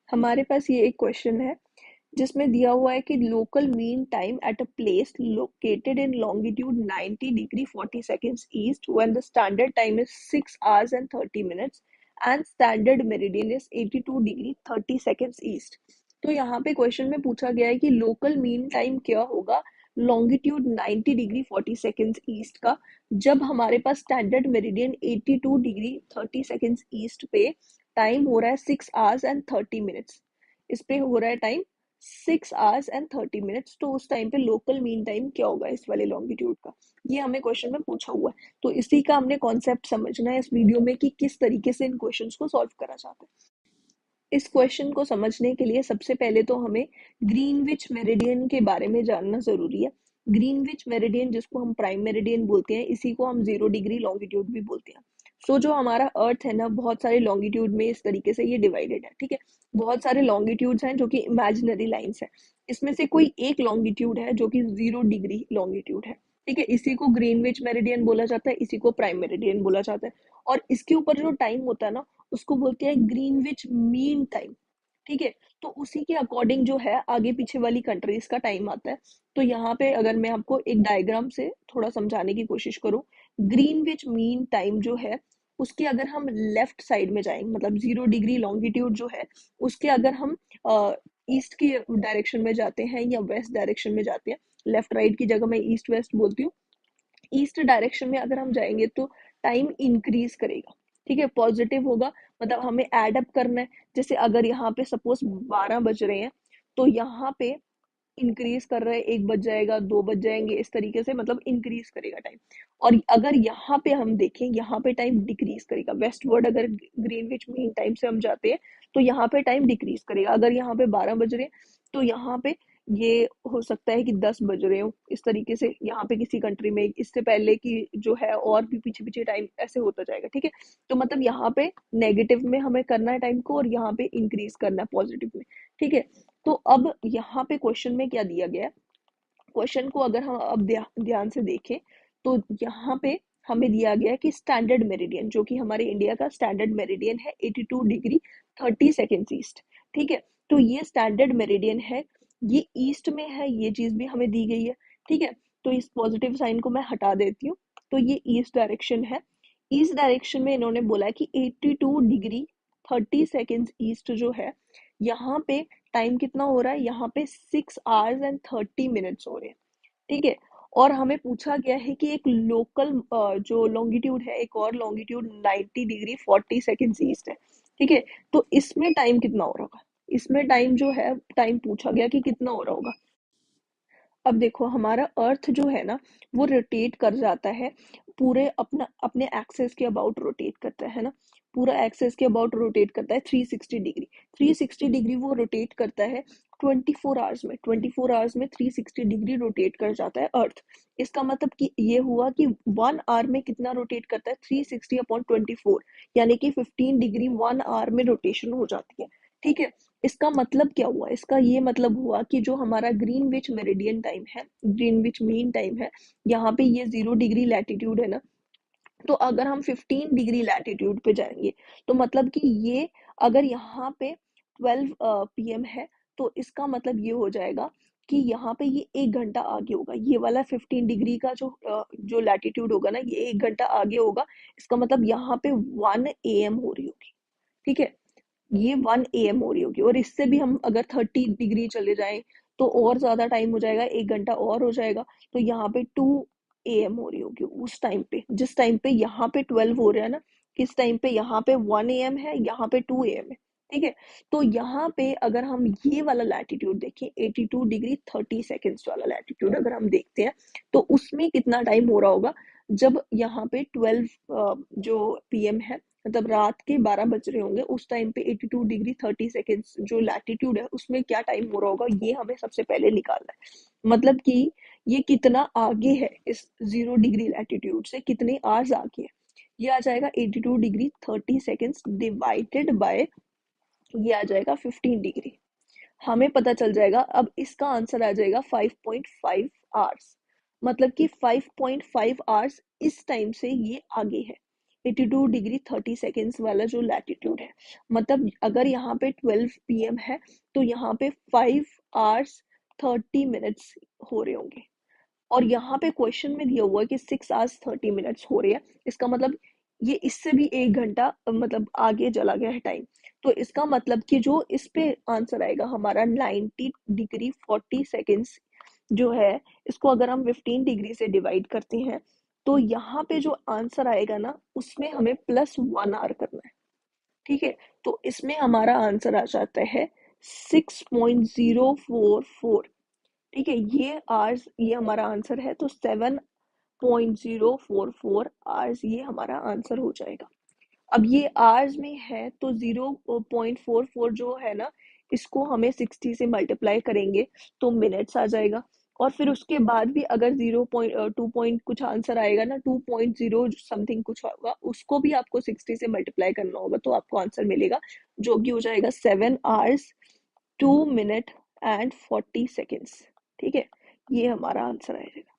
हमारे पास ये एक क्वेश्चन है जिसमें दिया हुआ है कि local mean time at a place located in longitude 90 degree 40 seconds east when the standard time is 6 hours and 30 minutes and standard meridian is 82 degree 30 seconds east. तो यहाँ पे क्वेश्चन में पूछा गया है कि लोकल मीन टाइम क्या होगा लॉन्गिट्यूड 90 डिग्री 40 सेकंड्स ईस्ट का, जब हमारे पास standard meridian 82 degree 30 seconds east पे टाइम हो रहा है 6 hours and 30 minutes। इस पे हो रहा है टाइम 6 hours and 30 minutes। तो उस टाइम पे लोकल मीन टाइम क्या होगा इस वाले लॉन्गिट्यूड का, ये हमें क्वेश्चन में पूछा हुआ है। तो इसी का हमने कॉन्सेप्ट समझना है इस वीडियो में कि किस तरीके से इन क्वेश्चंस को सॉल्व करा जाता है। इस क्वेश्चन को समझने के लिए सबसे पहले तो हमें ग्रीनविच मेरिडियन के बारे में जानना जरूरी है। ग्रीनविच मेरिडियन जिसको हम प्राइम मेरिडियन बोलते हैं, इसी को हम 0 डिग्री लॉन्गिट्यूड भी बोलते हैं। सो जो हमारा अर्थ है ना, बहुत सारे लॉन्गिट्यूड में इस तरीके से ये डिवाइडेड है, ठीक है। बहुत सारे लॉन्गिट्यूड्स हैं जो कि इमेजिनरी लाइंस है। इसमें से कोई एक लॉन्गिट्यूड है जो कि 0 डिग्री लॉन्गिट्यूड है, ठीक है। इसी को ग्रीनविच मेरिडियन बोला जाता है, इसी को प्राइम मेरिडियन बोला जाता है। और इसके ऊपर जो टाइम होता है ना, उसको बोलते हैं ग्रीनविच मीन टाइम, ठीक है। तो उसी के अकॉर्डिंग जो है आगे पीछे वाली कंट्रीज का टाइम आता है। तो यहाँ पे अगर मैं आपको एक डायग्राम से थोड़ा समझाने की कोशिश करूँ, ग्रीनविच मीन टाइम जो है उसके अगर हम लेफ्ट साइड में जाएंगे, मतलब 0 डिग्री लॉन्गिट्यूड जो है उसके अगर हम ईस्ट की डायरेक्शन में जाते हैं या वेस्ट डायरेक्शन में जाते हैं, लेफ्ट राइट की जगह मैं ईस्ट वेस्ट बोलती हूँ, ईस्ट डायरेक्शन में अगर हम जाएंगे तो टाइम इंक्रीज करेगा, ठीक है, पॉजिटिव होगा। मतलब हमें एड अप करना है। जैसे अगर यहाँ पे सपोज 12 बज रहे हैं तो यहाँ पे इंक्रीज कर रहा है, 1 बज जाएगा, 2 बज जाएंगे, इस तरीके से मतलब इंक्रीज करेगा टाइम। और अगर यहाँ पे हम देखें, यहाँ पे टाइम डिक्रीज करेगा। वेस्टवर्ड अगर ग्रीनविच मीन टाइम से हम जाते हैं तो यहाँ पे टाइम डिक्रीज करेगा। अगर यहाँ पे 12 बज रहे हैं तो यहाँ पे ये हो सकता है कि 10 बज रहे हो, इस तरीके से यहाँ पे किसी कंट्री में इससे पहले की जो है और भी पीछे पीछे टाइम ऐसे होता जाएगा, ठीक है। तो मतलब यहाँ पे नेगेटिव में हमें करना है टाइम को और यहाँ पे इंक्रीज करना है पॉजिटिव में, ठीक है। तो अब यहाँ पे क्वेश्चन में क्या दिया गया है, क्वेश्चन को अगर हम अब ध्यान से देखें तो यहाँ पे हमें दिया गया है कि स्टैंडर्ड मेरिडियन जो कि हमारे इंडिया का स्टैंडर्ड मेरिडियन है 82 डिग्री 30 सेकेंड ईस्ट, ठीक है। तो ये स्टैंडर्ड मेरिडियन है, ये ईस्ट में है, ये चीज भी हमें दी गई है, ठीक है। तो इस पॉजिटिव साइन को मैं हटा देती हूँ। तो ये ईस्ट डायरेक्शन है। ईस्ट डायरेक्शन में इन्होंने बोला है कि 82 डिग्री 30 सेकेंड ईस्ट जो है, यहाँ पे टाइम कितना हो रहा है, यहाँ पे 6 hours and 30 minutes हो रहे हैं, ठीक है। और हमें पूछा गया है कि एक लोकल जो लॉन्गिट्यूड है, एक और लॉन्गिट्यूड 90 डिग्री 40 सेकेंड ईस्ट है, ठीक है। तो इसमें टाइम कितना हो रहा होगा, इसमें टाइम जो है, टाइम पूछा गया कि कितना हो रहा होगा। अब देखो हमारा अर्थ जो है ना वो रोटेट कर जाता है, पूरे अपना अपने एक्सेस के अबाउट रोटेट करता है ना, पूरा एक्सेस के अबाउट रोटेट करता है 360 डिग्री। 360 डिग्री वो रोटेट करता है 24 आवर्स में। 24 आवर्स में 360 डिग्री रोटेट कर जाता है अर्थ। इसका मतलब कि ये हुआ कि 1 आवर में कितना रोटेट करता है, 360 अपॉन 24, यानी कि 15 डिग्री 1 आवर में रोटेशन हो जाती है, ठीक है। इसका मतलब क्या हुआ, इसका ये मतलब हुआ कि जो हमारा ग्रीनविच मेरिडियन टाइम है, ग्रीनविच मीन टाइम है, यहाँ पे ये 0 डिग्री लैटिट्यूड है ना। तो अगर हम 15 डिग्री लैटिट्यूड पे जाएंगे तो मतलब कि ये अगर यहाँ पे 12 PM है तो इसका मतलब ये हो जाएगा कि यहाँ पे ये 1 घंटा आगे होगा। ये वाला 15 डिग्री का जो लैटिट्यूड होगा ना, ये 1 घंटा आगे होगा। इसका मतलब यहाँ पे 1 AM हो रही होगी, ठीक है। ये 1 AM हो रही होगी। और इससे भी हम अगर 30 डिग्री चले जाएं तो और ज्यादा टाइम हो जाएगा, 1 घंटा और हो जाएगा। तो यहाँ पे 2 AM हो रही होगी उस टाइम पे, जिस टाइम पे यहाँ पे 12 हो रहा है ना, किस टाइम पे यहाँ पे 1 AM है, यहाँ पे 2 AM है, ठीक है। तो यहाँ पे अगर हम ये वाला लैटिट्यूड देखें, 82 डिग्री 30 सेकेंड्स वाला लैटिट्यूड अगर हम देखते हैं तो उसमें कितना टाइम हो रहा होगा, जब यहाँ पे 12 जो PM है, मतलब रात के 12 बज रहे होंगे, उस टाइम पे 82 डिग्री 30 सेकेंड्स जो लैटिट्यूड है उसमें क्या टाइम हो रहा होगा, ये हमें सबसे पहले निकालना है। मतलब कि ये कितना आगे है, इस 0 डिग्री लैटिट्यूड से कितने आवर्स आगे है। ये आ जाएगा 82 डिग्री 30 सेकेंड्स डिवाइडेड बाय, ये आ जाएगा 15 डिग्री। हमें पता चल जाएगा, अब इसका आंसर आ जाएगा 5.5 आवर्स। मतलब कि 5.5 आवर्स इस टाइम से ये आगे है। 82 डिग्री 30 सेकेंड्स वाला जो लैटिट्यूड है, मतलब अगर यहाँ पे 12 PM है तो यहाँ पे 5 hours 30 minutes हो रहे होंगे, और यहाँ पे क्वेश्चन में दिया हुआ है कि 6 hours 30 minutes हो रहे हैं। इसका मतलब ये इससे भी 1 घंटा मतलब आगे चला गया है टाइम। तो इसका मतलब कि जो इस पे आंसर आएगा हमारा 90 डिग्री 40 सेकेंड्स जो है, इसको अगर हम 15 डिग्री से डिवाइड करते हैं तो यहाँ पे जो आंसर आएगा ना उसमें हमें +1 hour करना है। ठीक है, तो इसमें हमारा आंसर आ जाता है 6.044। ठीक है, ये आवर्स ये हमारा आंसर है, तो 7.044 आवर्स ये हमारा आंसर हो जाएगा। अब ये आवर्स में है तो 0.44 जो है ना, इसको हमें 60 से मल्टीप्लाई करेंगे तो मिनट्स आ जाएगा। और फिर उसके बाद भी अगर 0.2 पॉइंट कुछ आंसर आएगा ना, 2.0 समथिंग कुछ होगा, उसको भी आपको 60 से मल्टीप्लाई करना होगा तो आपको आंसर मिलेगा, जो कि हो जाएगा 7 hours 2 minutes and 40 seconds। ठीक है, ये हमारा आंसर आएगा।